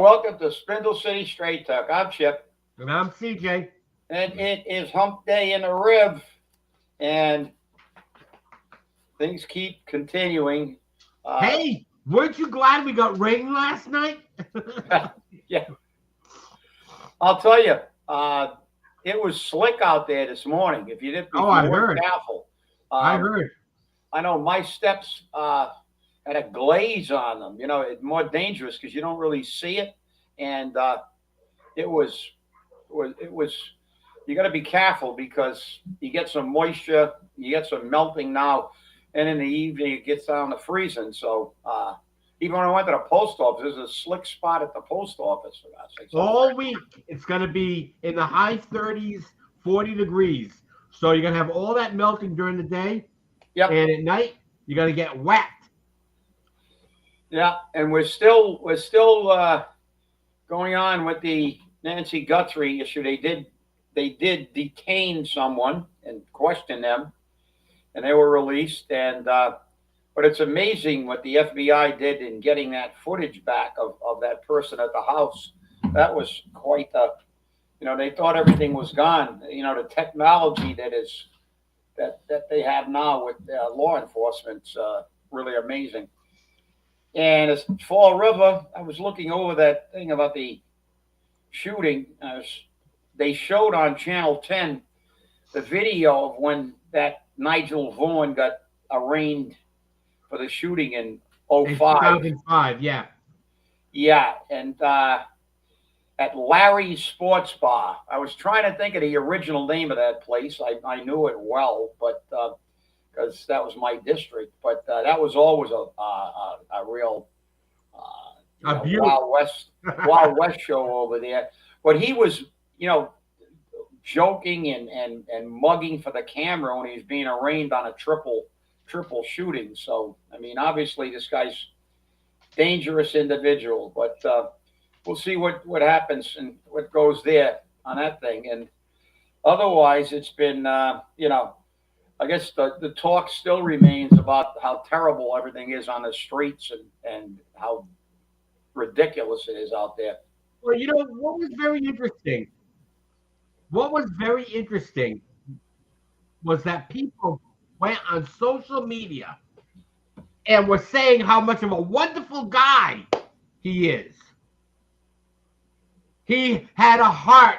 welcome to Spindle City Straight Talk. I'm Chip, And I'm CJ. and it is hump day in the rib, and things keep continuing. Uh, Hey, weren't you glad we got rain last night? yeah, I'll tell you, it was slick out there this morning. Oh, If you I weren't heard. careful, I um, heard. I know my steps had a glaze on them. It's more dangerous because you don't really see it, and it was it was you got to be careful because you get some moisture, you get some melting now, and in the evening it gets down to freezing. So even when I went to the post office, there's a slick spot at the post office for that. So All week, it's going to be in the high 30s, 40 degrees. So you're going to have all that melting during the day. yep, And at night, you're going to get whacked. yeah, and we're still going on with the Nancy Guthrie issue. They did detain someone and question them, and they were released. And but it's amazing what the FBI did in getting that footage back of that person at the house. That was quite they thought everything was gone. The technology that they have now with law enforcement's really amazing. And as Fall River, I was looking over that thing about the shooting. They showed on Channel 10 the video of when that Nigel Vaughan got arraigned for the shooting in In '05. 2005, yeah. Yeah, and at Larry's Sports Bar. I was trying to think of the original name of that place. I knew it well, but because that was my district. But that was always a real A beaut. Wild West show over there. But he was, you know, joking and mugging for the camera when he was being arraigned on a triple shooting. So I mean, obviously this guy's dangerous individual, but we'll see what happens and what goes there on that thing. And otherwise, it's been I guess the talk still remains about how terrible everything is on the streets and how ridiculous it is out there. Well, what was very interesting? What was very interesting was that people went on social media and were saying how much of a wonderful guy he is. He had a heart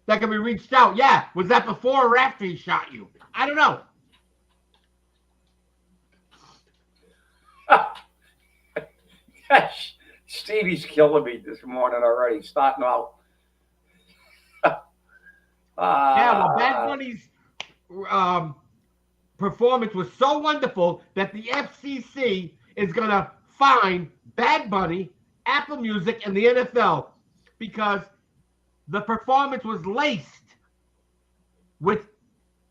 that can be reached out. Yeah, was that before or after he shot you? I don't know. Gosh, Stevie's killing me this morning already. Starting out. Yeah, well, Bad uh, Bunny's um, performance was so wonderful that the FCC is going to fine Bad Bunny, Apple Music, and the NFL because the performance was laced with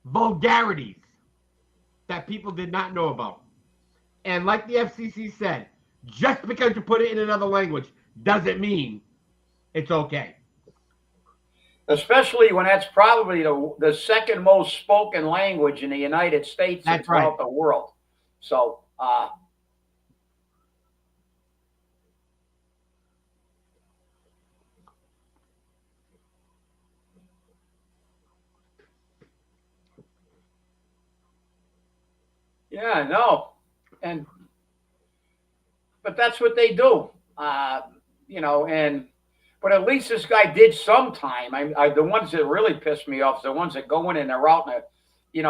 vulgarities that people did not know about. And like the FCC said, just because you put it in another language doesn't mean it's okay. especially when that's probably the second most spoken language in the United States and That's right. throughout the world. So, yeah, no, and but that's what they do, uh, and but at least this guy did some time. The ones that really piss me off is the ones that go in and they're out in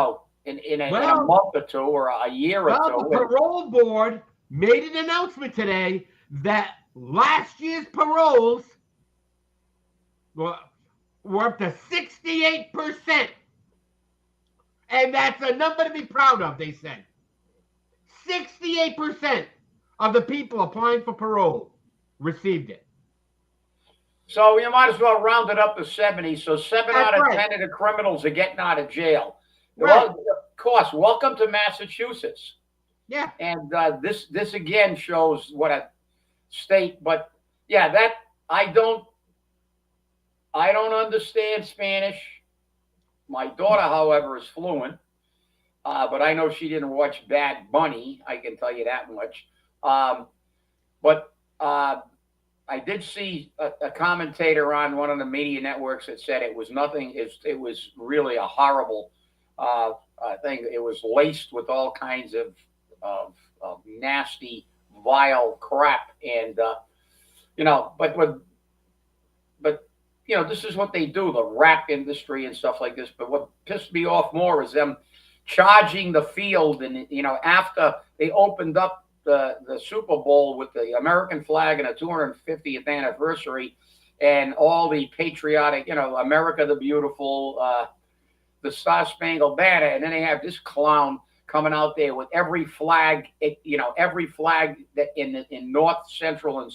in a Well, month or two or a year or well, the two, and parole board made an announcement today that last year's paroles were, were up to 68%. And that's a number to be proud of, they said. 68% of the people applying for parole received it. so you might as well round it up to 70. So seven That's out of right. 10 of the criminals are getting out of jail. Well, Right. of course, welcome to Massachusetts. Yeah. And this again shows what a state. But yeah, that I don't I don't understand Spanish. My daughter, however, is fluent, but I know she didn't watch Bad Bunny. I can tell you that much. Um, but I did see a commentator on one of the media networks that said it was nothing. It was really a horrible thing. It was laced with all kinds of nasty, vile crap, and but this is what they do, the rap industry and stuff like this. But what pissed me off more is them charging the field, and after they opened up the Super Bowl with the American flag and a 250th anniversary, and all the patriotic, America the Beautiful, the Star Spangled Banner, and then they have this clown coming out there with every flag, every flag that in North, Central,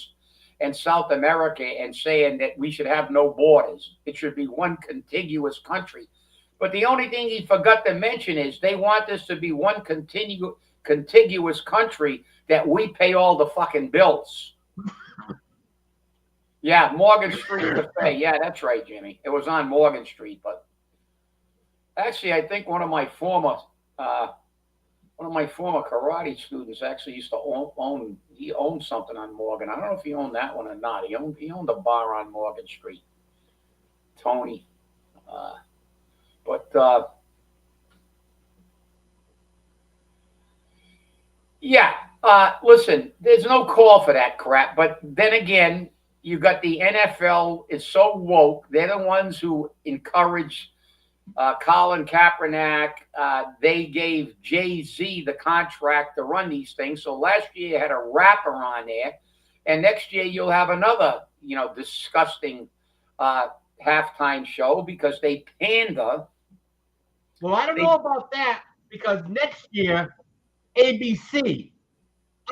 and South America, and saying that we should have no borders. It should be one contiguous country. But the only thing he forgot to mention is they want this to be one contiguous country that we pay all the fucking bills. Yeah, Morgan Street Cafe. Yeah, that's right, Jimmy. It was on Morgan Street, but actually, I think one of my former karate students actually used to own he owned something on Morgan. I don't know if he owned that one or not. He owned a bar on Morgan Street. Tony. Uh, but yeah, listen, there's no call for that crap. But then again, you got the NFL is so woke. They're the ones who encourage Colin Kaepernick. They gave Jay-Z the contract to run these things. So last year you had a rapper on there, and next year you'll have another, disgusting halftime show because they pander. Well, I don't They, know about that because next year, ABC,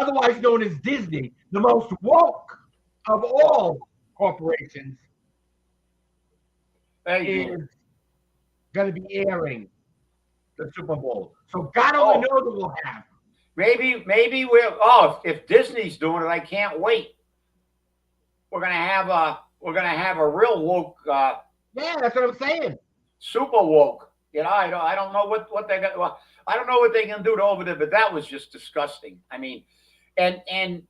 otherwise known as Disney, the most woke of all corporations, hey, is going to be airing the Super Bowl. So God only oh, knows what we'll have. maybe we'll. Oh, if Disney's doing it, I can't wait. We're gonna have a real woke, Yeah, that's what I'm saying. super woke. I don't know what they got. Well, I don't know what they can do to over there, but that was just disgusting. I mean, and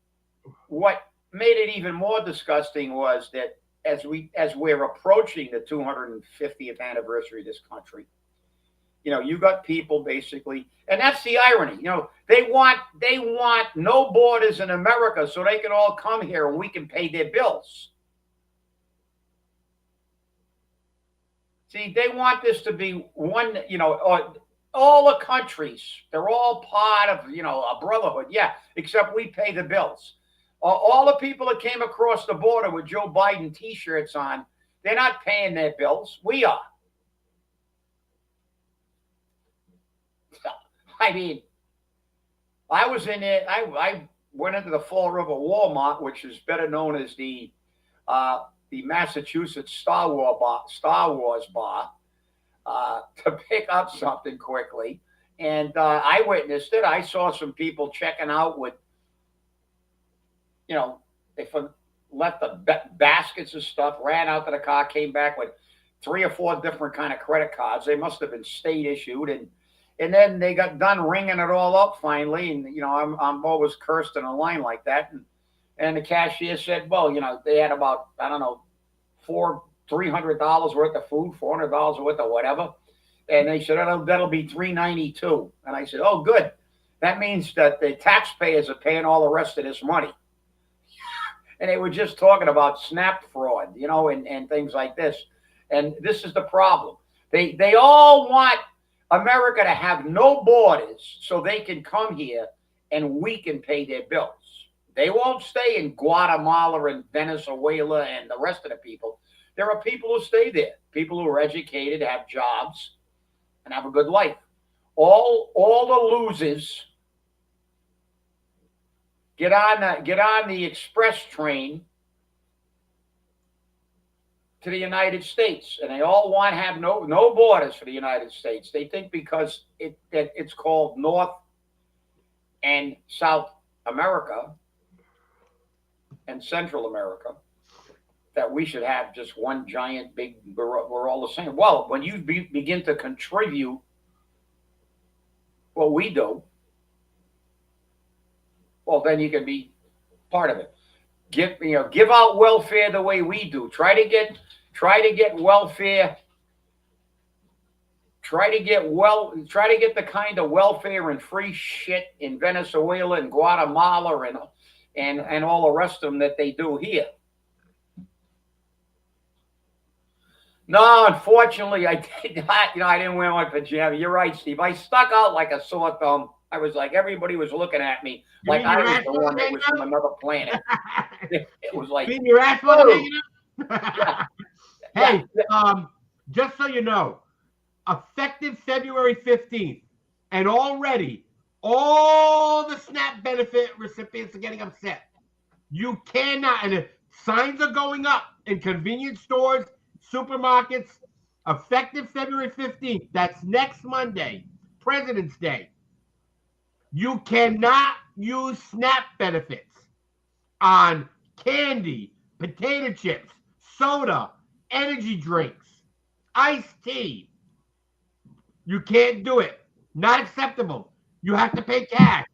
what made it even more disgusting was that as we're approaching the 250th anniversary of this country, you got people basically, and that's the irony. They want no borders in America so they can all come here and we can pay their bills. See, they want this to be one, all the countries, they're all part of, a brotherhood. Yeah, except we pay the bills. All the people that came across the border with Joe Biden t-shirts on, they're not paying their bills. We are. I mean, I was in it. I went into the Fall River Walmart, which is better known as the Massachusetts Star Wars bar, to pick up something quickly, and I witnessed it. I saw some people checking out with, they left the baskets of stuff, ran out to the car, came back with 3 or 4 different kind of credit cards. They must have been state issued, and then they got done ringing it all up finally. And I'm always cursed in a line like that. And the cashier said, well, they had about, I don't know, $300 worth of food, $400 worth of whatever. And they said, that'll be $392. And I said, oh, good. That means that the taxpayers are paying all the rest of this money. And they were just talking about SNAP fraud, and things like this. And this is the problem. They all want America to have no borders so they can come here and we can pay their bills. They won't stay in Guatemala and Venezuela and the rest of the people. There are people who stay there, people who are educated, have jobs, and have a good life. All the losers get on the express train to the United States, and they all want to have no borders for the United States. They think because it's called North and South America and Central America, that we should have just one giant big, we're all the same. Well, when you begin to contribute what we do, well, then you can be part of it. give out welfare the way we do. Try to get welfare. Try to get the kind of welfare and free shit in Venezuela and Guatemala and all the rest of them that they do here. No, unfortunately, I did not. I didn't wear my pajamas. You're right, Steve. I stuck out like a sore thumb. I was like, everybody was looking at me like I was the one that was from another planet. It was like, your ass hanging out? Yeah. Hey, just so you know, effective February 15th, and already all the SNAP benefit recipients are getting upset. You cannot, and the signs are going up in convenience stores, supermarkets, effective February 15th. That's next Monday, President's Day. You cannot use SNAP benefits on candy, potato chips, soda, energy drinks, iced tea. You can't do it. Not acceptable. You have to pay cash.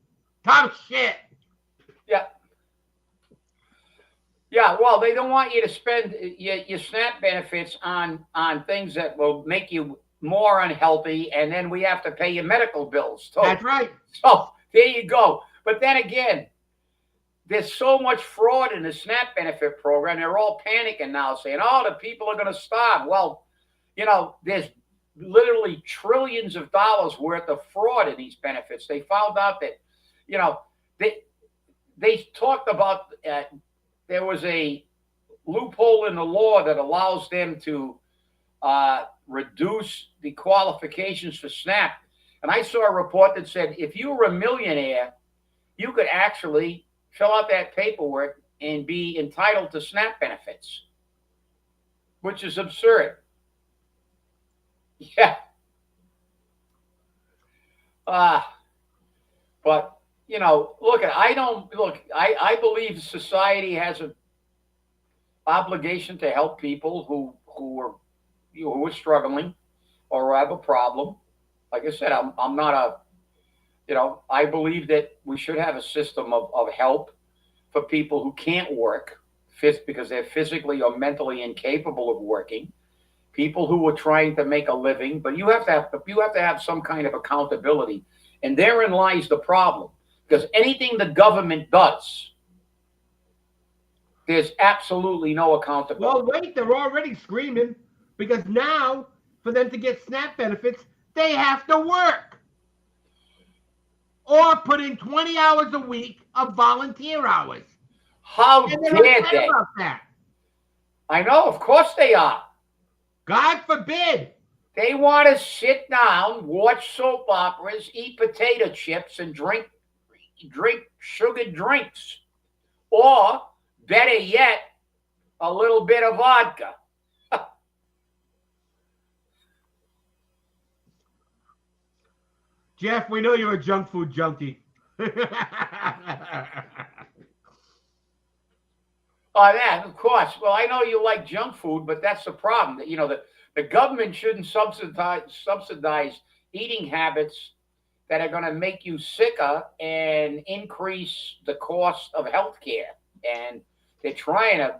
Tough shit. Yeah. Yeah, well, they don't want you to spend your SNAP benefits on things that will make you more unhealthy, and then we have to pay your medical bills too. That's right. So there you go. But then again, there's so much fraud in the SNAP benefit program. They're all panicking now, saying, "Oh, the people are going to starve." Well, there's literally trillions of dollars worth of fraud in these benefits. They found out that, they talked about. There was a loophole in the law that allows them to reduce the qualifications for SNAP. And I saw a report that said if you were a millionaire, you could actually fill out that paperwork and be entitled to SNAP benefits, which is absurd. Yeah. But I believe society has an obligation to help people who are struggling or have a problem. Like I said, I'm not I believe that we should have a system of help for people who can't work because they're physically or mentally incapable of working. People who are trying to make a living, but you have to have some kind of accountability, and therein lies the problem. Because anything the government does, there's absolutely no accountability. Well, wait, they're already screaming because now for them to get SNAP benefits, they have to work or put in 20 hours a week of volunteer hours. How dare they? About that. I know, of course they are. God forbid. They want to sit down, watch soap operas, eat potato chips, and drink sugared drinks, or better yet, a little bit of vodka. Jeff, we know you're a junk food junkie. Oh, yeah, of course. Well, I know you like junk food, but that's the problem. The government shouldn't subsidize eating habits that are going to make you sicker and increase the cost of health care. And they're trying to,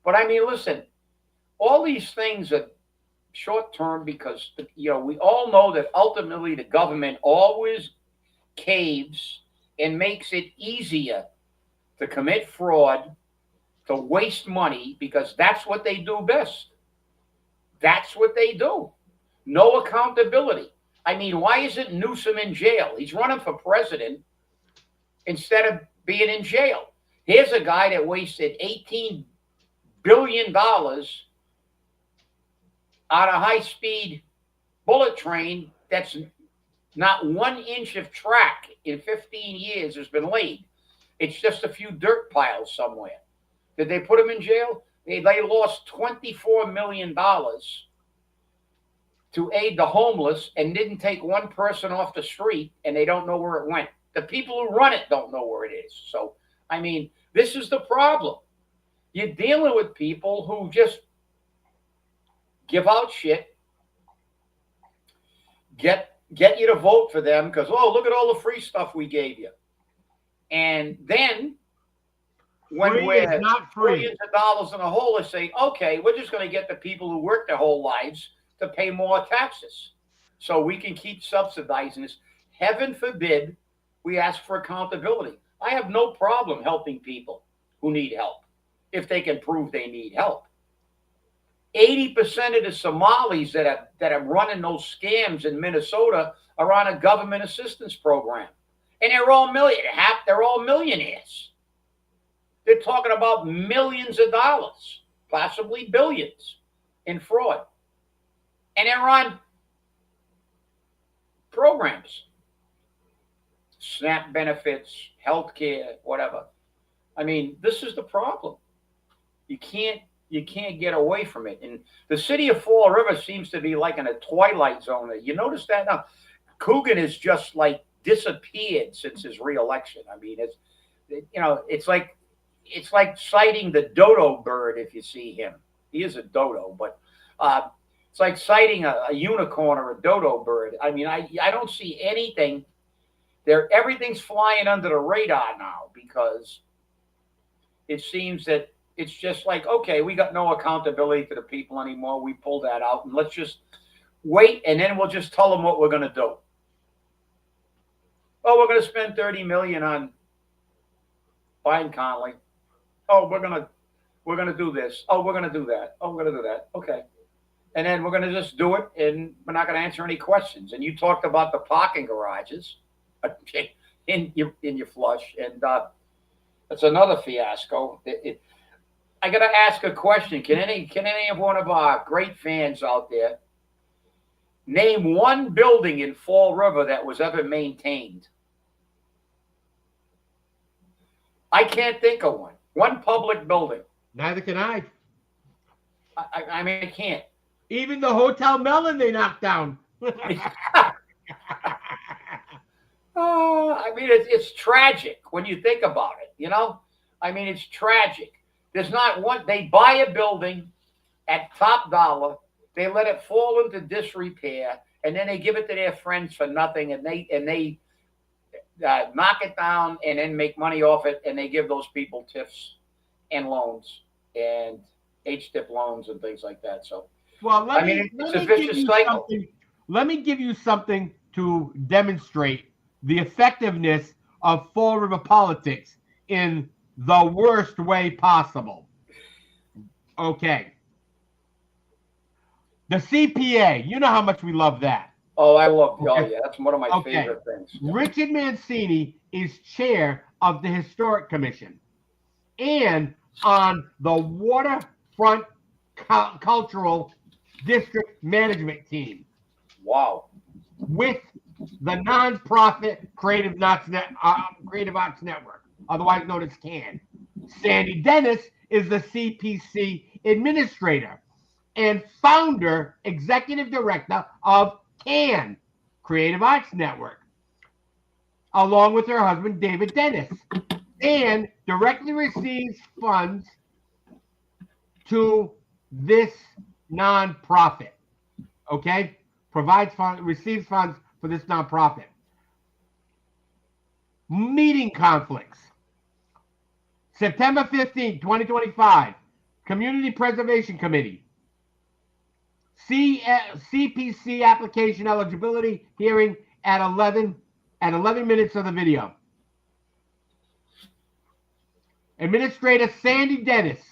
but I mean, listen, all these things are short term because, we all know that ultimately the government always caves and makes it easier to commit fraud, to waste money, because that's what they do best. That's what they do. No accountability. I mean, why isn't Newsom in jail? He's running for president instead of being in jail. Here's a guy that wasted $18 billion on a high-speed bullet train that's not 1 inch of track in 15 years has been laid. It's just a few dirt piles somewhere. Did they put him in jail? They lost $24 million to aid the homeless and didn't take one person off the street, and they don't know where it went. The people who run it don't know where it is. So, I mean, this is the problem. You're dealing with people who just give out shit, get you to vote for them because, oh, look at all the free stuff we gave you. And then when Free is we're not billions free. of dollars in a hole and say, okay, we're just going to get the people who work their whole lives to pay more taxes so we can keep subsidizing this. Heaven forbid we ask for accountability. I have no problem helping people who need help if they can prove they need help. 80% of the Somalis that are running those scams in Minnesota are on a government assistance program, and they're all millionaires. They're talking about millions of dollars, possibly billions, in fraud, and they're on programs, SNAP benefits, health care, whatever. I mean, this is the problem. You can't you can't get away from it. And the city of Fall River seems to be like in a twilight zone. You notice that now? Coogan has just like disappeared since his reelection. I mean, it's like sighting the dodo bird if you see him. He is a dodo, but it's like sighting a unicorn or a dodo bird. I mean, I don't see anything there. Everything's flying under the radar now because it seems that it's just like, okay, we got no accountability to the people anymore. We pulled that out, and let's just wait, and then we'll just tell them what we're going to do. Oh, we're going to spend $30 million on Biden Conley. Oh, we're gonna do this. Oh, we're gonna do that. Oh, we're gonna do that. Okay, and then we're gonna just do it, and we're not gonna answer any questions. And you talked about the parking garages in your flush, and that's another fiasco. I got to ask a question. Can any one of our great fans out there name one building in Fall River that was ever maintained? I can't think of one. One public building. Neither can I. I mean, I can't. Even the Hotel Melon they knocked down. I mean, it's tragic when you think about it, you know? I mean, it's tragic. There's not one, they buy a building at top dollar, they let it fall into disrepair, and then they give it to their friends for nothing, and they knock it down and then make money off it, and they give those people tips and loans and HTIP loans and things like that. So, well, let it's a vicious cycle. Let me give you something to demonstrate the effectiveness of Fall River politics in the worst way possible. Okay. The CPA, you know how much we love that. Oh, I love it. Oh, yeah, that's one of my favorite things. Yeah. Richard Mancini is chair of the Historic Commission and on the Waterfront Cultural District Management Team. Wow. With the nonprofit Creative Arts Network, otherwise known as CAN. Sandy Dennis is the CPC administrator and founder, executive director of CAN, Creative Arts Network, along with her husband, David Dennis, and directly receives funds to this nonprofit. Okay? Receives funds for this nonprofit. Meeting conflicts. September 15, 2025, Community Preservation Committee. CPC application eligibility hearing at 11 minutes of the video. Administrator Sandy Dennis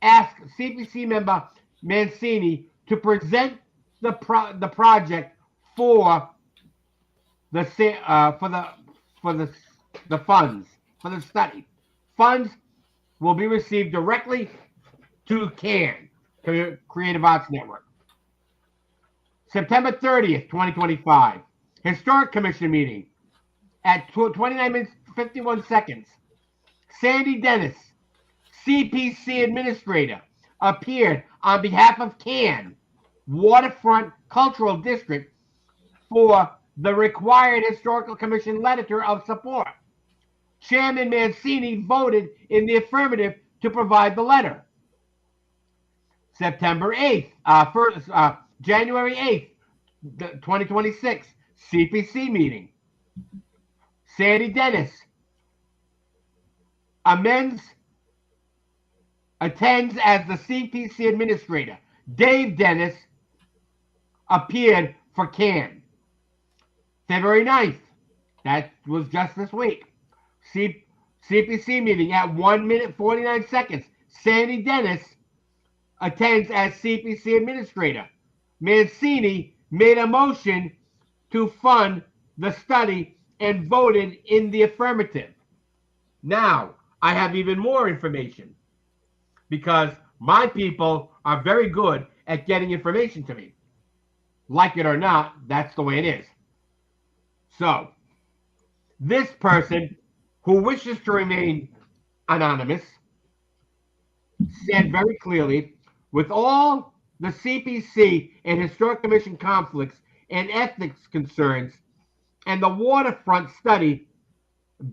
asked CPC member Mancini to present the project for the funds for the study. Funds will be received directly to CAN, Creative Arts Network. September 30th, 2025, Historic Commission meeting at 29 minutes 51 seconds. Sandy Dennis, CPC administrator, appeared on behalf of CAN, Waterfront Cultural District, for the required Historical Commission letter of support. Chairman Mancini voted in the affirmative to provide the letter. September 8th, January 8th, 2026, CPC meeting. Sandy Dennis amends attends as the CPC administrator. Dave Dennis appeared for Can. February 9th, that was just this week. CPC meeting at 1 minute 49 seconds. Sandy Dennis attends as CPC administrator. Mancini made a motion to fund the study and voted in the affirmative. Now, I have even more information because my people are very good at getting information to me. Like it or not, that's the way it is. So, this person who wishes to remain anonymous said very clearly, with all the CPC and Historic Commission conflicts and ethics concerns, and the waterfront study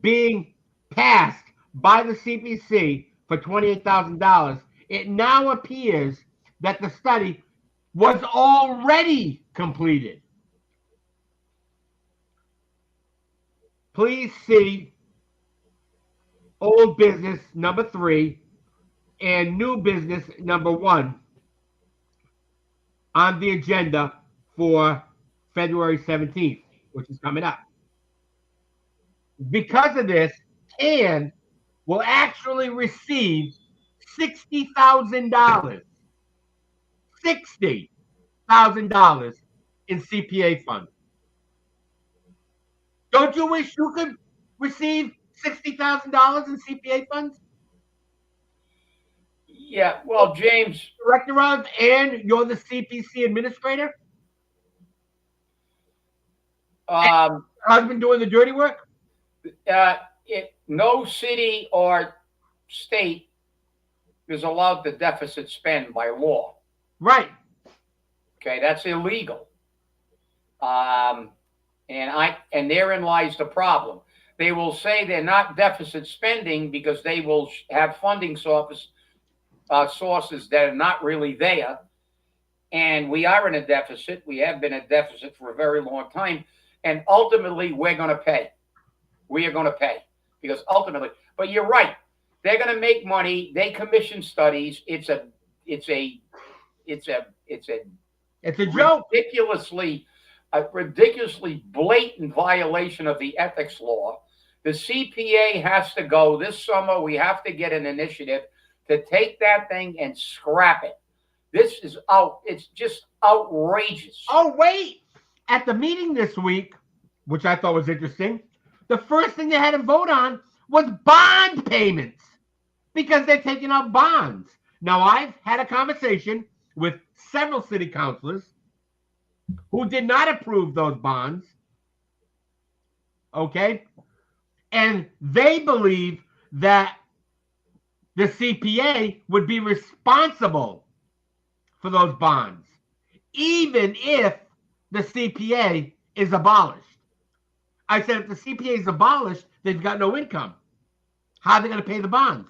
being passed by the CPC for $28,000, it now appears that the study was already completed. Please see old business number 3 and new business number 1 on the agenda for February 17th, which is coming up. Because of this, Can will actually receive $60,000. $60,000 in CPA funds. Don't you wish you could receive $60,000 in CPA funds? Yeah, well, James, Director of, and you're the CPC administrator? Husband doing the dirty work? No city or state is allowed to deficit spend by law. Right. Okay, that's illegal. And therein lies the problem. They will say they're not deficit spending because they will have funding sources that are not really there. And we are in a deficit. We have been in a deficit for a very long time. And ultimately, we're going to pay. We are going to pay because ultimately, but you're right. They're going to make money. They commission studies. It's a joke. ridiculously blatant violation of the ethics law. The CPA has to go this summer. We have to get an initiative to take that thing and scrap it. This is out. It's just outrageous. Oh, wait. At the meeting this week, which I thought was interesting, the first thing they had to vote on was bond payments because they're taking out bonds. Now, I've had a conversation with several city councilors who did not approve those bonds. Okay? And they believe that the CPA would be responsible for those bonds, even if the CPA is abolished. I said, if the CPA is abolished, they've got no income. How are they going to pay the bonds?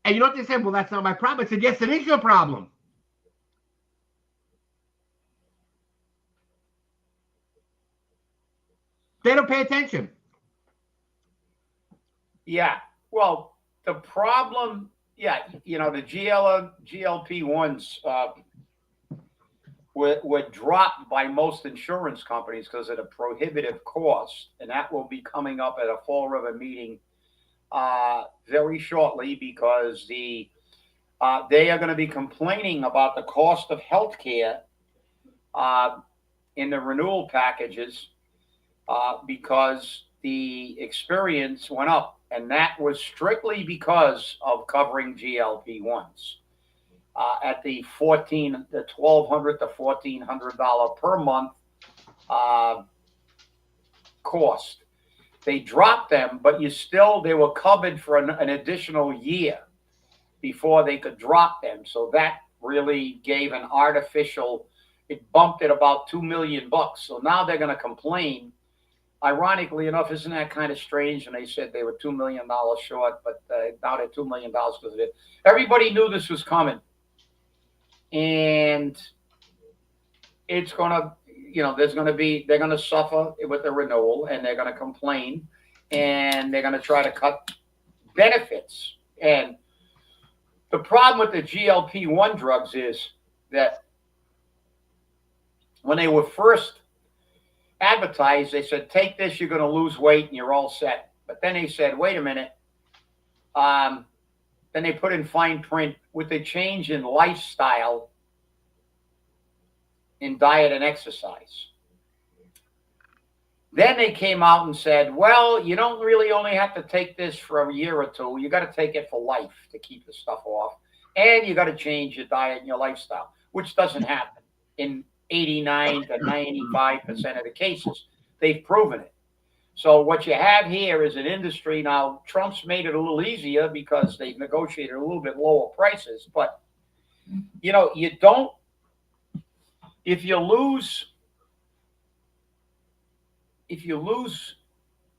And you know what they said? Well, that's not my problem. I said, yes, it is your problem. They don't pay attention. Yeah. Well, the problem, the GLP-1s were dropped by most insurance companies because of the prohibitive cost, and that will be coming up at a Fall River meeting very shortly because they are going to be complaining about the cost of health care in the renewal packages because the experience went up. And that was strictly because of covering GLP-1s at the $1,200 to $1,400 per month cost. They dropped them, but they were covered for an additional year before they could drop them. So that really gave it bumped it about $2 million. So now they're going to complain. Ironically enough, isn't that kind of strange? And they said they were $2 million short, but now they're $2 million because of it. Everybody knew this was coming. And it's going to, they're going to suffer with the renewal and they're going to complain and they're going to try to cut benefits. And the problem with the GLP-1 drugs is that when they were first advertised, they said, take this, you're going to lose weight and you're all set. But then they said, wait a minute. Then they put in fine print with the change in lifestyle, in diet and exercise. Then they came out and said, well, you don't really only have to take this for a year or two. You got to take it for life to keep the stuff off. And you got to change your diet and your lifestyle, which doesn't happen in 89 to 95% of the cases. They've proven it. So what you have here is an industry. Now, Trump's made it a little easier because they've negotiated a little bit lower prices. But, you know, you don't, if you lose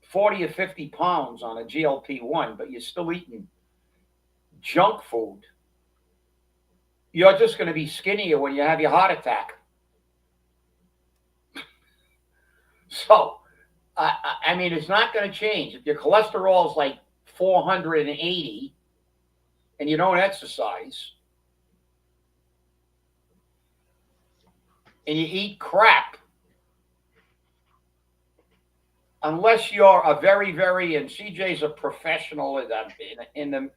40 or 50 pounds on a GLP-1, but you're still eating junk food, you're just going to be skinnier when you have your heart attack. So, I mean, it's not going to change. If your cholesterol is like 480 and you don't exercise and you eat crap, unless you're a very, very, and CJ's a professional in the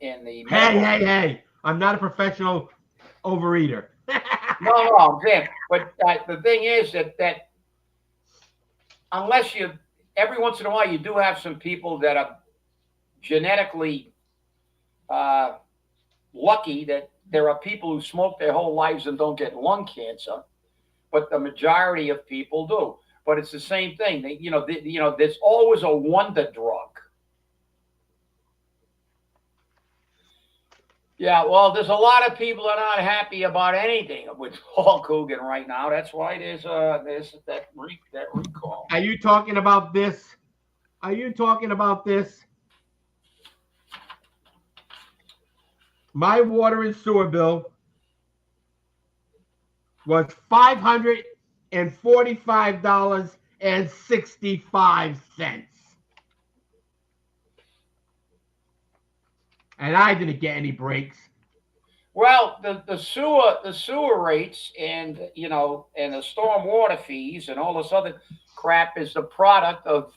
Hey! I'm not a professional overeater. No, I'm saying, but the thing is that unless you, every once in a while, you do have some people that are genetically lucky that there are people who smoke their whole lives and don't get lung cancer, but the majority of people do. But it's the same thing. There's always a wonder drug. Yeah, well, there's a lot of people that are not happy about anything with Hulk Hogan right now. That's why there's that recall. Are you talking about this? My water and sewer bill was $545.65. And I didn't get any breaks. Well, the sewer rates and and the storm water fees and all this other crap is the product of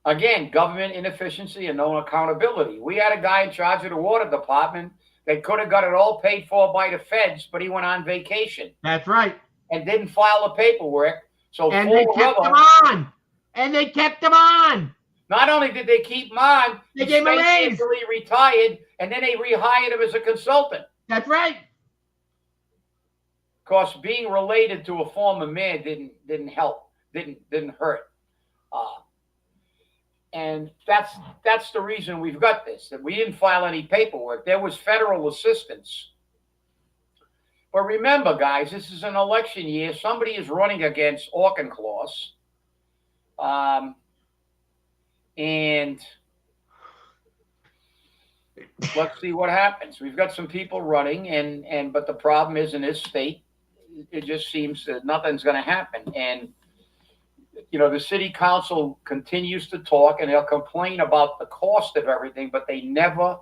again, government inefficiency and no accountability. We had a guy in charge of the water department that could have got it all paid for by the feds, but he went on vacation. That's right. And didn't file the paperwork. So and they kept him on. And they kept him on. Not only did they keep him on, they gave him a raise. Until he retired, and then they rehired him as a consultant. That's right. Of course, being related to a former mayor didn't help, didn't hurt. And that's the reason we've got this, that we didn't file any paperwork. There was federal assistance. But remember, guys, this is an election year. Somebody is running against Auchincloss. And let's see what happens. We've got some people running, but the problem is in this state, it just seems that nothing's going to happen. And the city council continues to talk, and they'll complain about the cost of everything, but they never,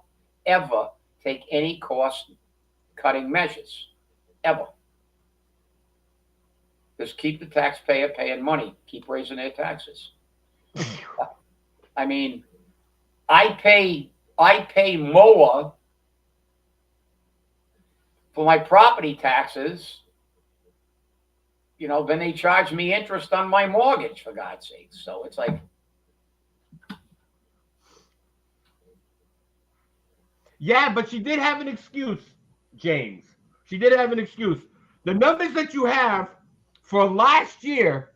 ever take any cost-cutting measures, ever. Just keep the taxpayer paying money, keep raising their taxes. I mean, I pay more for my property taxes, then they charge me interest on my mortgage, for God's sake. So it's like. Yeah, but she did have an excuse, James. She did have an excuse. The numbers that you have for last year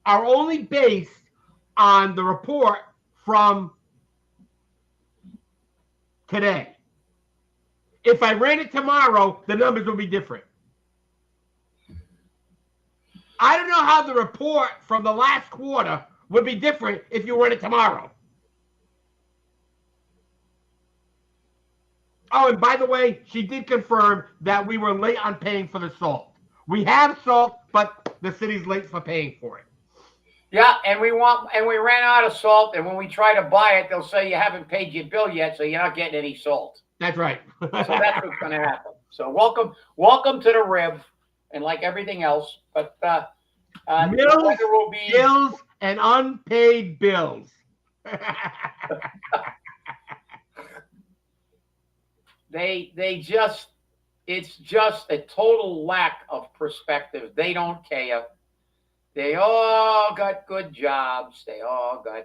are only based on the report from today. If I ran it tomorrow, the numbers will be different. I don't know how the report from the last quarter would be different if you run it tomorrow. Oh, and by the way, she did confirm that we were late on paying for the salt. We have salt, but the city's late for paying for it. Yeah, and we ran out of salt, and when we try to buy it, they'll say you haven't paid your bill yet, so you're not getting any salt. That's right. So that's what's going to happen. So welcome to the rib, and like everything else, but the Mills, weather will be. bills, and unpaid bills. They just it's just a total lack of perspective. They don't care. They all got good jobs. They all got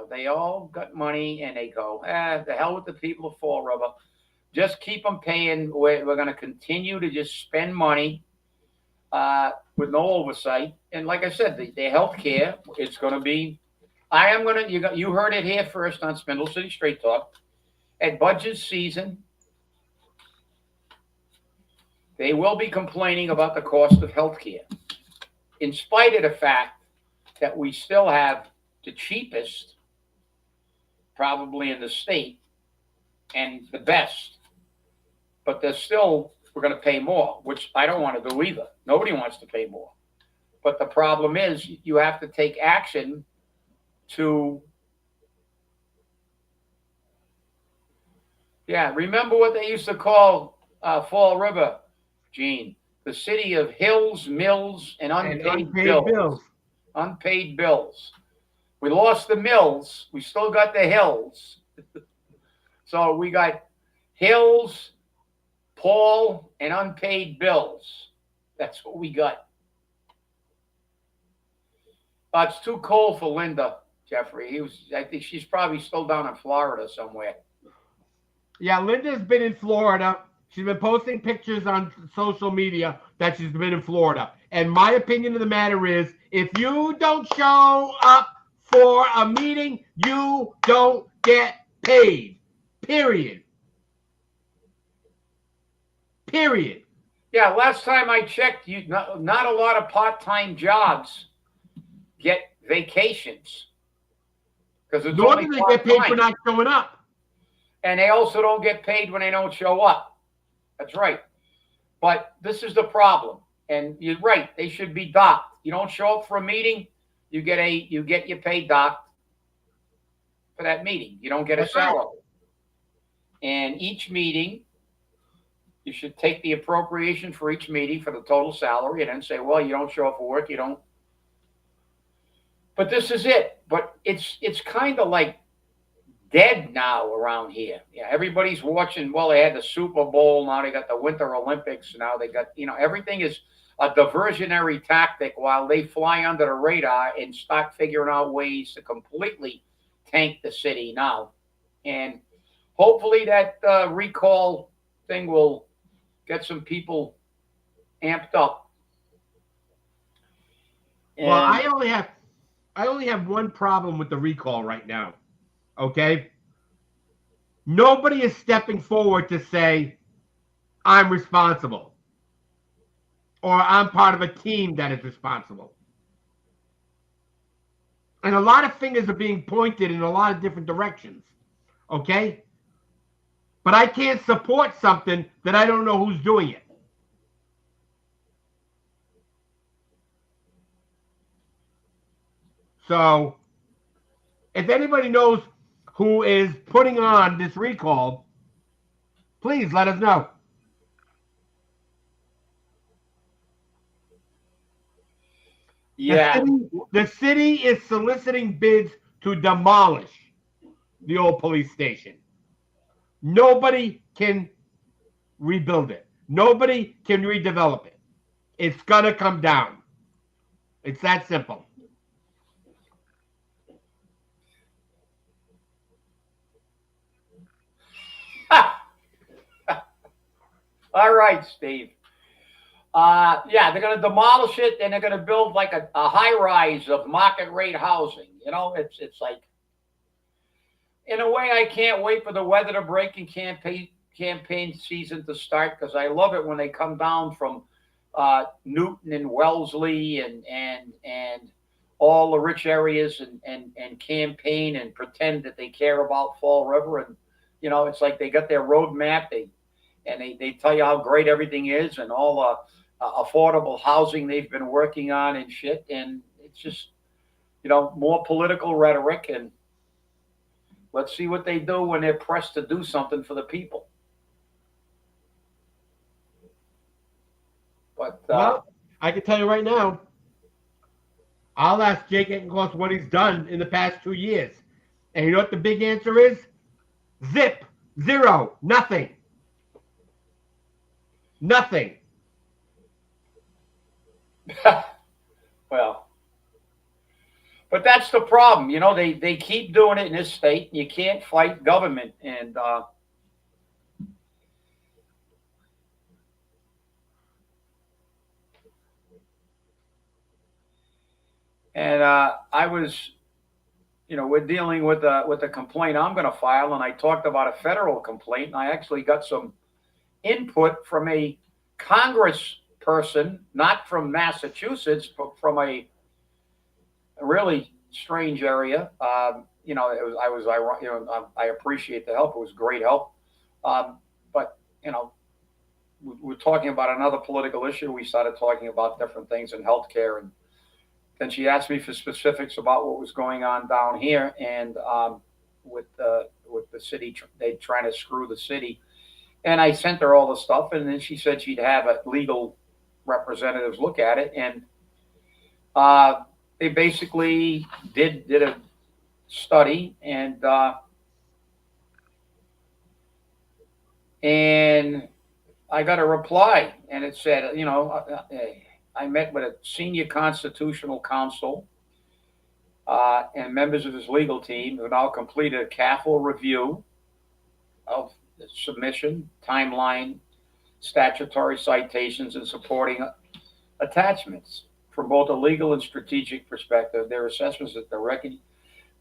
they all got money, and they go, the hell with the people of Fall River. Just keep them paying. We're going to continue to just spend money with no oversight. And like I said, the health care, it's going to be. I am going to. You heard it here first on Spindle City Straight Talk. At budget season, they will be complaining about the cost of health care, in spite of the fact that we still have the cheapest, probably in the state, and the best. But we're going to pay more, which I don't want to do either. Nobody wants to pay more. But the problem is you have to take action to, remember what they used to call Fall River, Gene? The city of hills, mills, and unpaid bills. Unpaid bills. We lost the mills. We still got the hills. So we got hills, Paul, and unpaid bills. That's what we got. It's too cold for Linda, Jeffrey. I think she's probably still down in Florida somewhere. Yeah, Linda's been in Florida. She's been posting pictures on social media that she's been in Florida. And my opinion of the matter is, if you don't show up for a meeting, you don't get paid. Period. Period. Yeah, last time I checked, not a lot of part-time jobs get vacations. Nor do they get paid for not showing up. And they also don't get paid when they don't show up. That's right. But this is the problem. And you're right, they should be docked. You don't show up for a meeting, you get your pay docked for that meeting. You don't get a salary. And each meeting, you should take the appropriation for each meeting for the total salary and then say, well, you don't show up for work, you don't. But this is it. But it's kind of like dead now around here. Yeah, everybody's watching. Well, they had the Super Bowl. Now they got the Winter Olympics. Now they got, everything is a diversionary tactic while they fly under the radar and start figuring out ways to completely tank the city now. And hopefully that recall thing will get some people amped up. And well, I only have one problem with the recall right now. Okay? Nobody is stepping forward to say, I'm responsible. Or I'm part of a team that is responsible. And a lot of fingers are being pointed in a lot of different directions. Okay? But I can't support something that I don't know who's doing it. So, if anybody knows who is putting on this recall, please let us know. Yeah. The city is soliciting bids to demolish the old police station. Nobody can rebuild it. Nobody can redevelop it. It's going to come down. It's that simple. All right, Steve. They're going to demolish it, and they're going to build like a high rise of market rate housing. It's like, in a way, I can't wait for the weather to break and campaign season to start, because I love it when they come down from Newton and Wellesley and all the rich areas and campaign and pretend that they care about Fall River. And it's like they got their road map. They tell you how great everything is and all the affordable housing they've been working on and shit. And it's just, more political rhetoric, and let's see what they do when they're pressed to do something for the people. But Well, I can tell you right now, I'll ask Jake Ettenkoss what he's done in the past 2 years. And you know what the big answer is? Zip. Zero. Nothing. Nothing. well, but that's the problem. They keep doing it in this state, and you can't fight government. And I was, we're dealing with a complaint I'm going to file, and I talked about a federal complaint, and I actually got some input from a Congress person, not from Massachusetts, but from a really strange area. I appreciate the help. It was great help. But we're talking about another political issue. We started talking about different things in healthcare, and then she asked me for specifics about what was going on down here, and with the city, they trying to screw the city. And I sent her all the stuff, and then she said she'd have a legal representatives look at it, and they basically did a study, and I got a reply, and it said, I met with a senior constitutional counsel and members of his legal team who now completed a careful review of the submission, timeline, statutory citations, and supporting attachments. From both a legal and strategic perspective, their assessments that the record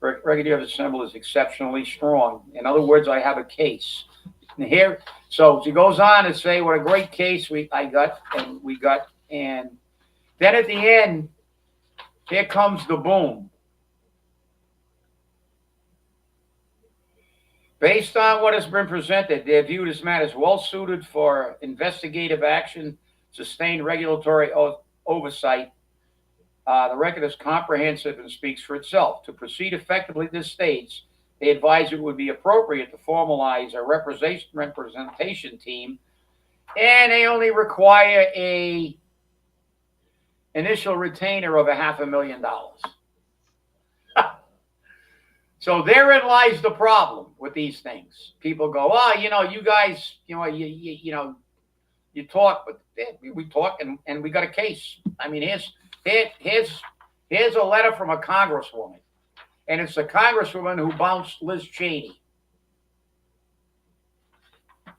you have assembled is exceptionally strong. In other words, I have a case. And here, so she goes on to say what a great case we got, and then at the end, here comes the boom. Based on what has been presented, they are viewed as matters well suited for investigative action, sustained regulatory oversight. The record is comprehensive and speaks for itself. To proceed effectively at this stage, they advise it would be appropriate to formalize a representation team, and they only require a initial retainer of $500,000. So therein lies the problem with these things. People go, you guys, you talk, but we talk, and we got a case. I mean, here's a letter from a congresswoman, and it's the congresswoman who bounced Liz Cheney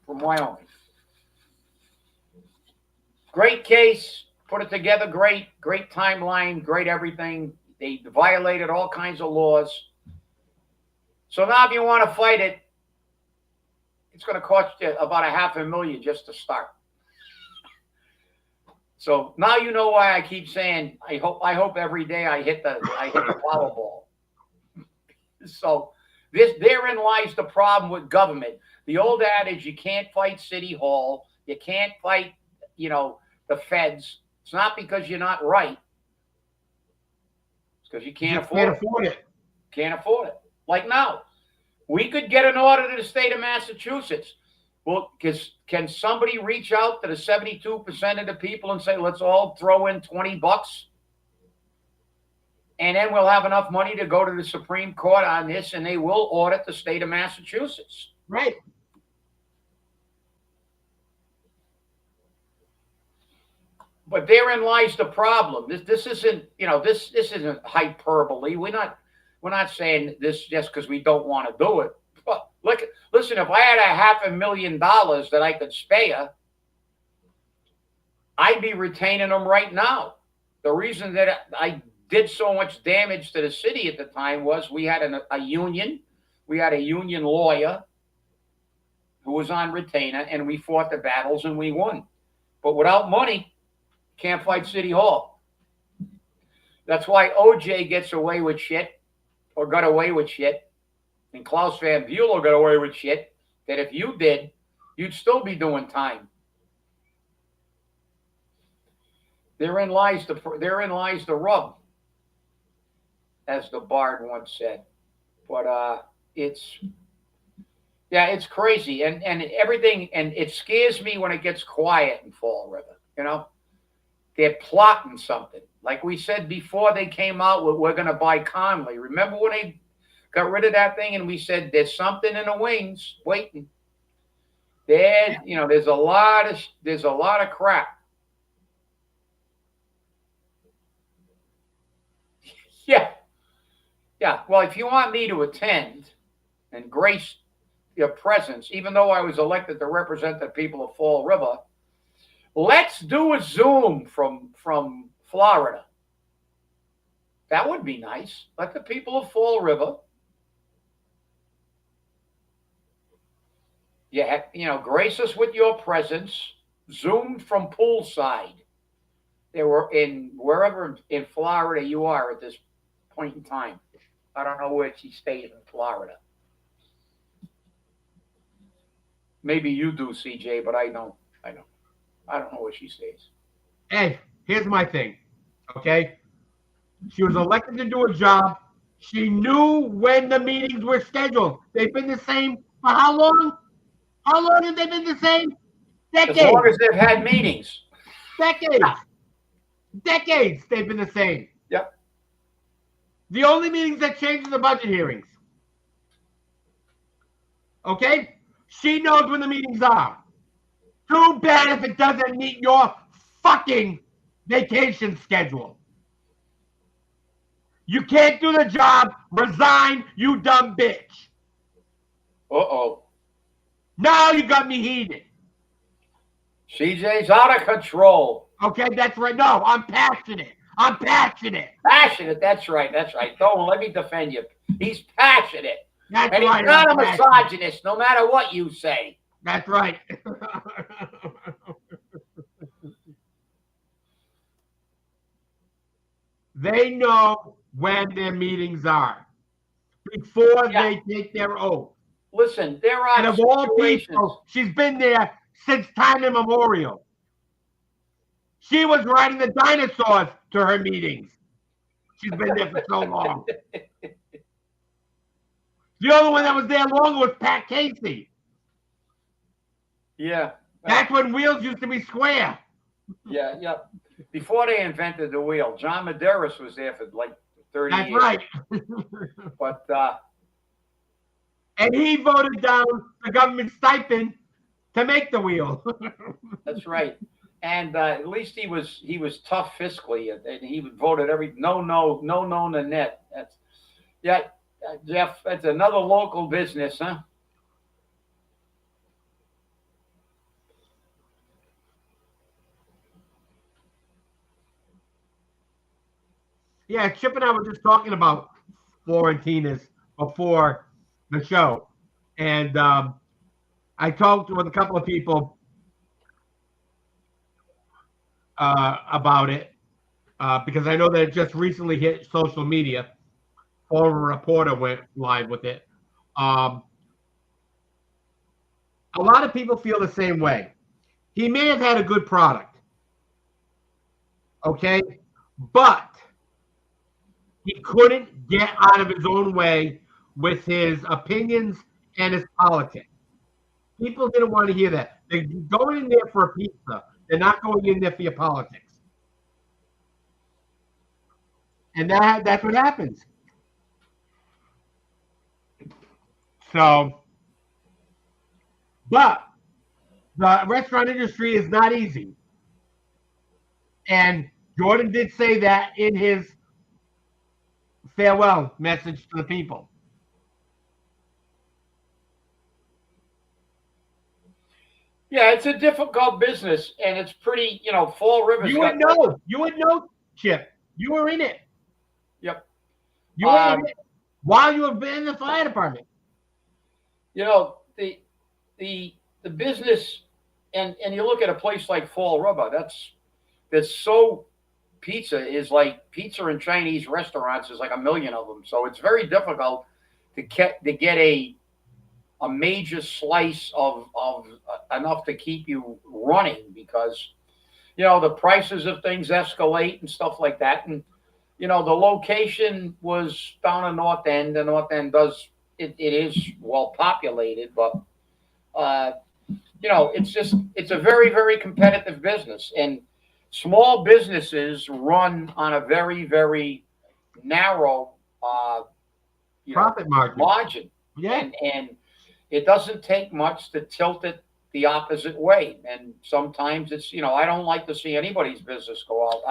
from Wyoming. Great case, put it together, great timeline, great everything. They violated all kinds of laws. So now if you want to fight it, it's going to cost you about $500,000 just to start. So now you know why I keep saying I hope every day I hit the Powerball. So therein lies the problem with government. The old adage, you can't fight City Hall, you can't fight, the feds. It's not because you're not right. It's because you can't afford it. Can't afford it. Like now, we could get an order to the state of Massachusetts. Well, can somebody reach out to the 72% of the people and say, let's all throw in $20, and then we'll have enough money to go to the Supreme Court on this, and they will audit the state of Massachusetts. Right. But therein lies the problem. This isn't, this isn't hyperbole. We're not saying this just because we don't want to do it. But listen, if I had $500,000 that I could spare, I'd be retaining them right now. The reason that I did so much damage to the city at the time was we had a union. We had a union lawyer who was on retainer, and we fought the battles and we won. But without money, can't fight City Hall. That's why OJ gets away with shit, or got away with shit, and Klaus Van Bulow got away with shit that if you did, you'd still be doing time. Therein lies the rub. as the bard once said. But it's yeah, it's crazy, and everything, and it scares me when it gets quiet in Fall River. They're plotting something. Like we said before, they came out with, we're going to buy Conley. Remember when they got rid of that thing, and we said there's something in the wings waiting. There's a lot of crap. Yeah, yeah. Well, if you want me to attend and grace your presence, even though I was elected to represent the people of Fall River, let's do a Zoom from Florida. That would be nice. Let the people of Fall River, grace us with your presence. Zoomed from poolside. They were in wherever in Florida you are at this point in time. I don't know where she stays in Florida. Maybe you do, CJ, but I don't. I don't. I don't know where she stays. Hey, here's my thing. Okay, she was elected to do a job. She knew when the meetings were scheduled. They've been the same for how long? How long have they been the same? As long Decades. as they've had meetings. Decades. Decades they've been the same. Yep. The only meetings that change are the budget hearings. Okay? She knows when the meetings are. Too bad if it doesn't meet your fucking vacation schedule. You can't do the job. Resign, you dumb bitch. Uh-oh. Now you got me heated. CJ's out of control. Okay, that's right. No, I'm passionate. I'm passionate. Passionate. That's right. That's right. Don't let me defend you. He's passionate. That's And right. he's not a I'm passionate. misogynist, no matter what you say. That's right. They know when their meetings are before Yeah. they take their oath. Listen, there are And of all situations. people, she's been there since time immemorial. She was riding the dinosaurs to her meetings. She's been there for so long. The only one that was there longer was Pat Casey. Yeah. That's when wheels used to be square. Yeah, yeah. Before they invented the wheel, John Medeiros was there for like 30 That's years. right. But And he voted down the government stipend to make the wheel. that's right. And at least he was tough fiscally, and he voted every no the net. That's yeah, Jeff. That's another local business, huh? Yeah, Chip and I were just talking about Florentina's before the show. And I talked with a couple of people about it because I know that it just recently hit social media. Former reporter went live with it. A lot of people feel the same way. He may have had a good product, okay, but he couldn't get out of his own way with his opinions and his politics. People didn't want to hear that. They're going in there for a pizza. They're not going in there for your politics. And that's what happens. So, but the restaurant industry is not easy. And Jordan did say that in his farewell message to the people. Yeah, it's a difficult business, and it's pretty. Fall River's. You would know. You would know, Chip. You were in it. Yep. You were in it while you were in the fire department. The business, and you look at a place like Fall River. That's so pizza and Chinese restaurants is like a million of them. So it's very difficult to get a major slice of enough to keep you running because the prices of things escalate and stuff like that. And The location was down in North End. The North End it is well populated, but uh, it's a very, very competitive business, and small businesses run on a very, very narrow, uh, Profit margin. margin, Yeah. and it doesn't take much to tilt it the opposite way. And sometimes I don't like to see anybody's business go out.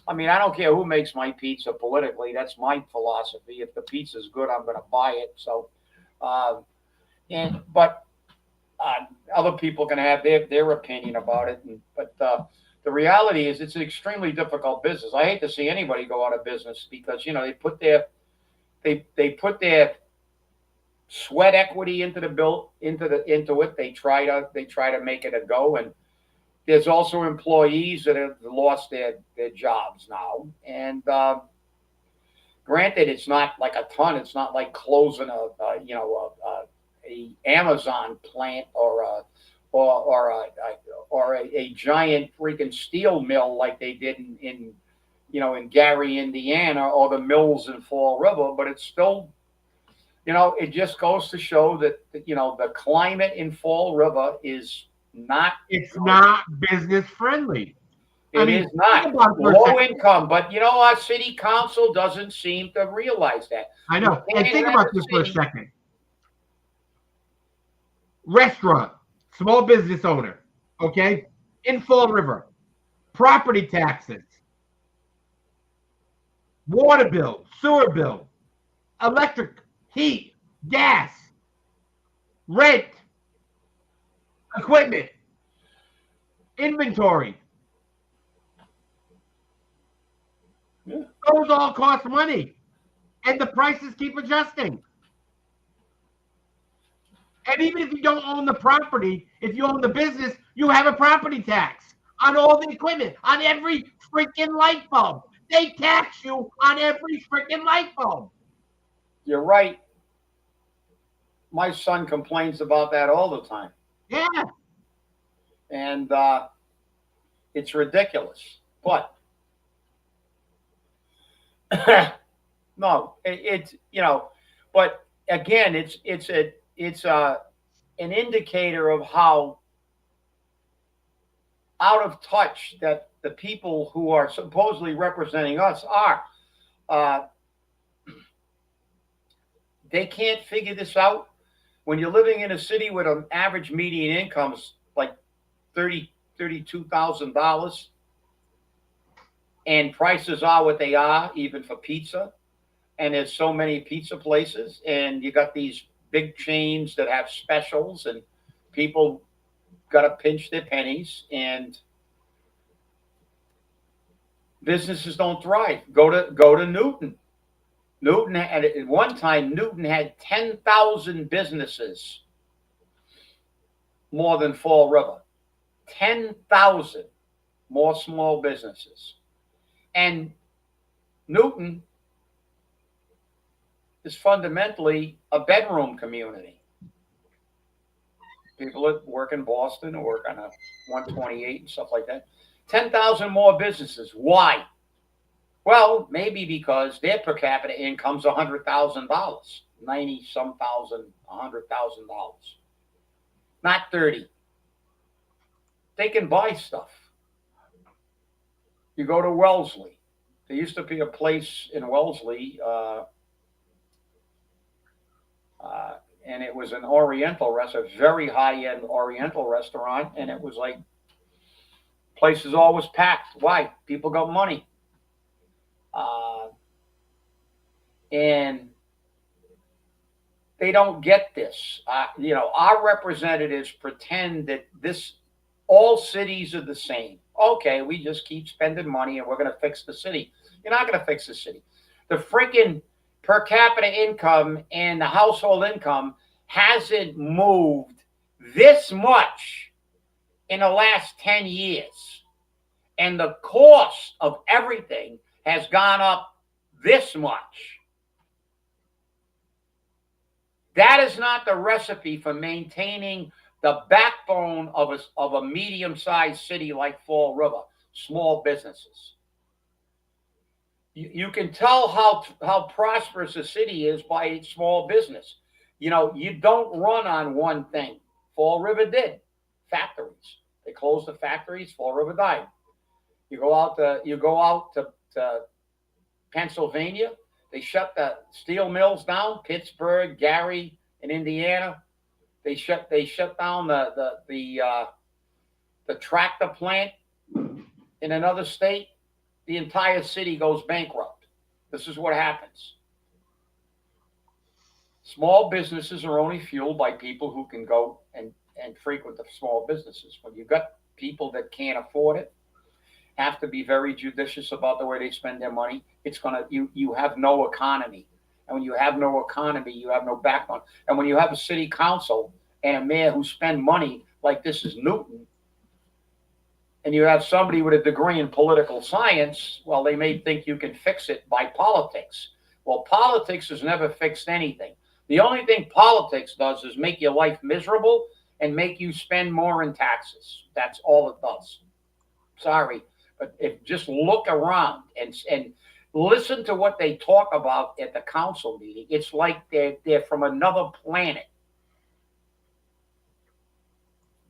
I mean, I don't care who makes my pizza politically. That's my philosophy. If the pizza's good, I'm going to buy it. So, uh, but other people can have their opinion about it. But the reality is, it's an extremely difficult business. I hate to see anybody go out of business because they put their sweat equity into the bill into it. They try to make it a go, and there's also employees that have lost their jobs now. And granted, it's not like a ton. It's not like closing a Amazon plant or a giant freaking steel mill like they did in Gary, Indiana, or the mills in Fall River. But it's still, it just goes to show that the climate in Fall River is not It's good. not business friendly. I It mean, is think not about it for a low second. income, but our city council doesn't seem to realize that. I You know. And can't think have about a this for a city. second. Restaurant, small business owner, okay, in Fall River, property taxes, water bill, sewer bill, electric, heat, gas, rent, equipment, inventory. Yeah. Those all cost money, and the prices keep adjusting. And even if you don't own the property, if you own the business, you have a property tax on all the equipment, on every freaking light bulb. They tax you on every freaking light bulb. You're right. My son complains about that all the time, Yeah, and it's ridiculous. But no, it's but again, it's an indicator of how out of touch that the people who are supposedly representing us are. Uh, they can't figure this out. When you're living in a city with an average median income is like 32,000 dollars, and prices are what they are, even for pizza. And there's so many pizza places, and you got these big chains that have specials, and people got to pinch their pennies, and businesses don't thrive. Go to Newton. Newton at one time, Newton had 10,000 businesses more than Fall River. 10,000 more small businesses. And Newton is fundamentally a bedroom community. People that work in Boston or work on a 128 and stuff like that. 10,000 more businesses. Why? Well, maybe because their per capita income's $100,000, 90 some thousand, $100,000, not 30. They can buy stuff. You go to Wellesley. There used to be a place in Wellesley, and it was an Oriental restaurant, a very high-end Oriental restaurant, and it was like place is always packed. Why? People got money, uh, and they don't get this. Our representatives pretend that all cities are the same. Okay, we just keep spending money and we're going to fix the city. You're not going to fix the city. The freaking per capita income and the household income hasn't moved this much in the last 10 years. And the cost of everything has gone up this much. That is not the recipe for maintaining the backbone of a medium sized city like Fall River, small businesses. You can tell how prosperous a city is by its small business. You don't run on one thing. Fall River did. Factories. They closed the factories. Fall River died. You go out to Pennsylvania. They shut the steel mills down. Pittsburgh, Gary, in Indiana. They shut down the tractor plant in another state. The entire city goes bankrupt. This is what happens. Small businesses are only fueled by people who can go and frequent the small businesses. When you've got people that can't afford it, have to be very judicious about the way they spend their money. You have no economy. And when you have no economy, you have no backbone. And when you have a city council and a mayor who spend money like this is Newton, and you have somebody with a degree in political science, well, they may think you can fix it by politics. Well, politics has never fixed anything. The only thing politics does is make your life miserable and make you spend more in taxes. That's all it does. Sorry, but just look around and listen to what they talk about at the council meeting. It's like they're from another planet.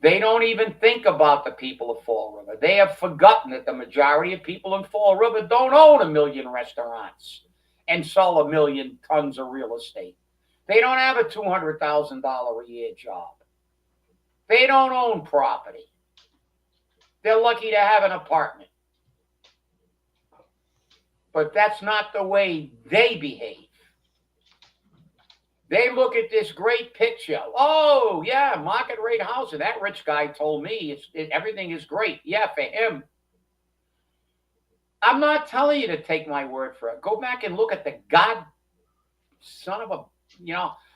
They don't even think about the people of Fall River. They have forgotten that the majority of people in Fall River don't own 1 million restaurants and sell 1 million tons of real estate. They don't have a $200,000 a year job. They don't own property. They're lucky to have an apartment. But that's not the way they behave. They look at this great picture. Oh, yeah, market rate housing. That rich guy told me everything is great. Yeah, for him. I'm not telling you to take my word for it. Go back and look at the son of a,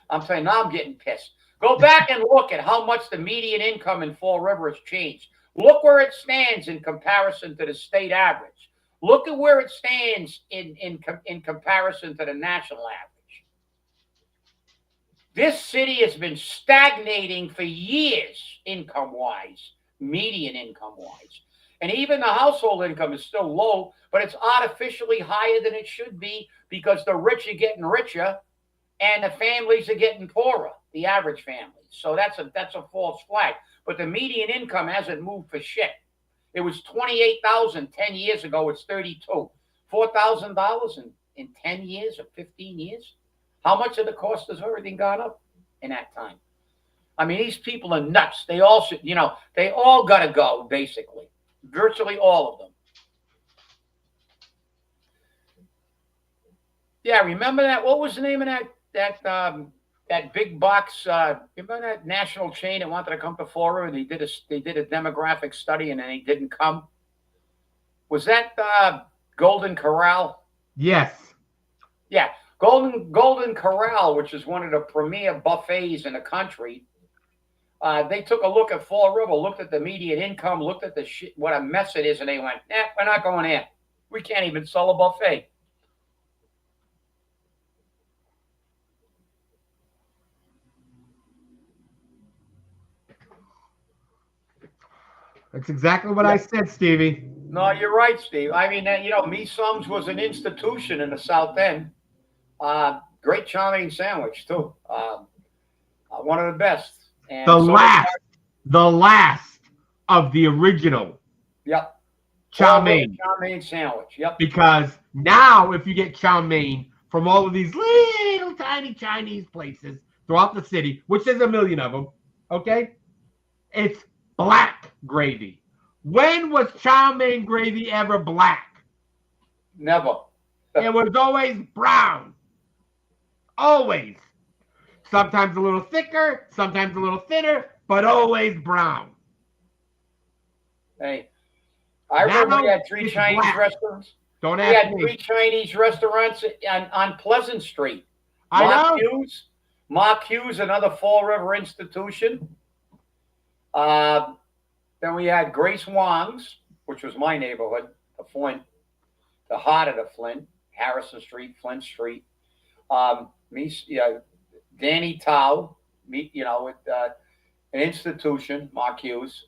I'm saying now I'm getting pissed. Go back and look at how much the median income in Fall River has changed. Look where it stands in comparison to the state average. Look at where it stands in comparison to the national average. This city has been stagnating for years, income-wise, median income-wise. And even the household income is still low, but it's artificially higher than it should be because the rich are getting richer and the families are getting poorer, the average family. So that's a false flag. But the median income hasn't moved for shit. It was $28,000 10 years ago. It's $32,000. $4,000 in 10 years or 15 years. How much of the cost has everything gone up in that time? I mean, these people are nuts. They all should, they all got to go, basically. Virtually all of them. Yeah, remember that? What was the name of that big box? Remember that national chain that wanted to come to Florida? And they did a demographic study, and then they didn't come. Was that Golden Corral? Yes. Yeah, Golden Corral, which is one of the premier buffets in the country. They took a look at Fall River, looked at the median income, looked at what a mess it is, and they went, we're not going in. We can't even sell a buffet. That's exactly what I said, Stevie. No, you're right, Steve. I mean, Me Sums was an institution in the South End. Great chow mein sandwich, too. One of the best. And the last of the original. Yep. Chow mein. Chow mein sandwich. Yep. Because now, if you get chow mein from all of these little tiny Chinese places throughout the city, which there's 1 million of them, okay, it's black gravy. When was chow mein gravy ever black? Never. It was always brown. Always. Sometimes a little thicker, sometimes a little thinner, but always brown. Hey, I remember we had 3 Chinese restaurants. Don't ask me. We had 3 Chinese restaurants on Pleasant Street. I know. Mark Hughes, another Fall River institution. Then we had Grace Wong's, which was my neighborhood, the Flint, the heart of the Flint, Harrison Street, Flint Street. Danny Tao, with an institution, Mark Hughes.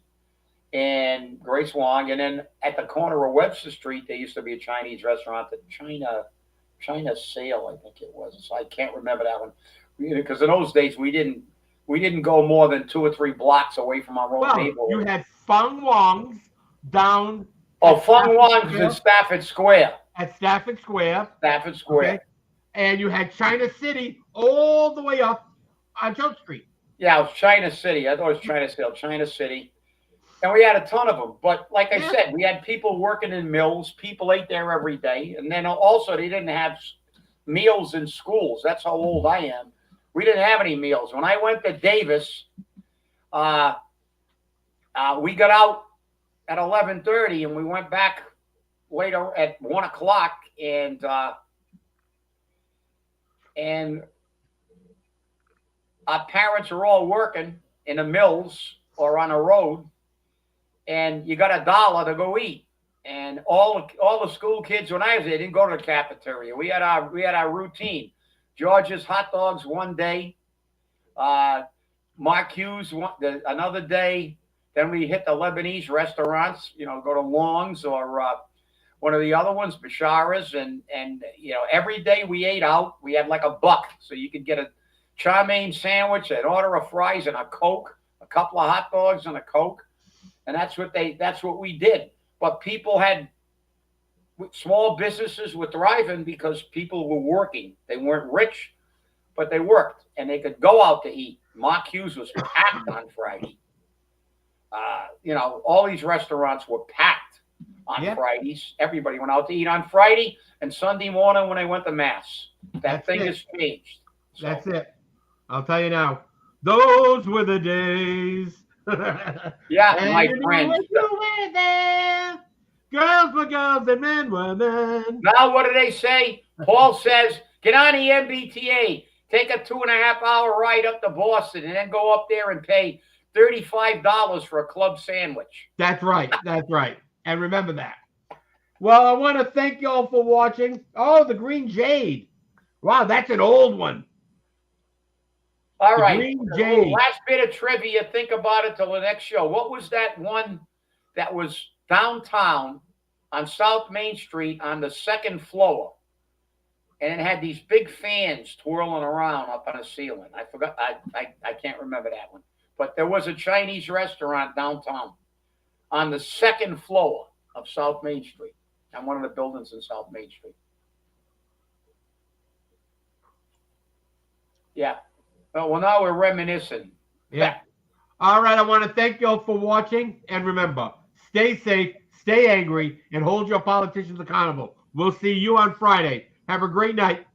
and Grace Wong, and then at the corner of Webster Street, there used to be a Chinese restaurant, the China Sale, I think it was. So I can't remember that one because in those days we didn't go more than 2 or 3 blocks away from our own Well, you neighborhood. had Fung Wong's down Oh, at Fun Stafford Wong's in Square. Stafford Square. At Stafford Square. Stafford Square. Okay. And you had China City all the way up on Church Street. Yeah, it was China City. I thought it was China Sale, China City. And we had a ton of them. But like I said, we had people working in mills. People ate there every day. And then also, they didn't have meals in schools. That's how old I am. We didn't have any meals. When I went to Davis, we got out at 11:30 and we went back later at 1 o'clock. And our parents are all working in the mills or on the road, and you got $1 to go eat. And all the school kids when I was there didn't go to the cafeteria. We had our routine. George's hot dogs one day, Mark Hughes another day. Then we hit the Lebanese restaurants. Go to Long's or one of the other ones, Bashara's, and every day we ate out. We had like $1, so you could get a chow mein sandwich, an order of fries and a Coke, a couple of hot dogs and a Coke, and that's what we did. But people had small businesses were thriving because people were working. They weren't rich, but they worked and they could go out to eat. Mark Hughes was packed on Friday. All these restaurants were packed on Fridays. Everybody went out to eat on Friday and Sunday morning when they went to mass. That thing has changed. So. That's it. I'll tell you now. Those were the days. Yeah, my friend. Girls were girls and men were men. Now what do they say? Paul says, get on the MBTA, take a 2.5-hour ride up to Boston, and then go up there and pay $35 for a club sandwich. That's right. That's right. And remember that. Well, I want to thank you all for watching. Oh, the Green Jade. Wow, that's an old one. All right. Green Jade. Last bit of trivia. Think about it till the next show. What was that one that was downtown on South Main Street on the second floor? And it had these big fans twirling around up on the ceiling. I forgot. I can't remember that one. But there was a Chinese restaurant downtown on the second floor of South Main Street, on one of the buildings in South Main Street. Yeah. Well, now we're reminiscing. Yeah. All right. I want to thank you all for watching. And remember, stay safe, stay angry, and hold your politicians accountable. We'll see you on Friday. Have a great night.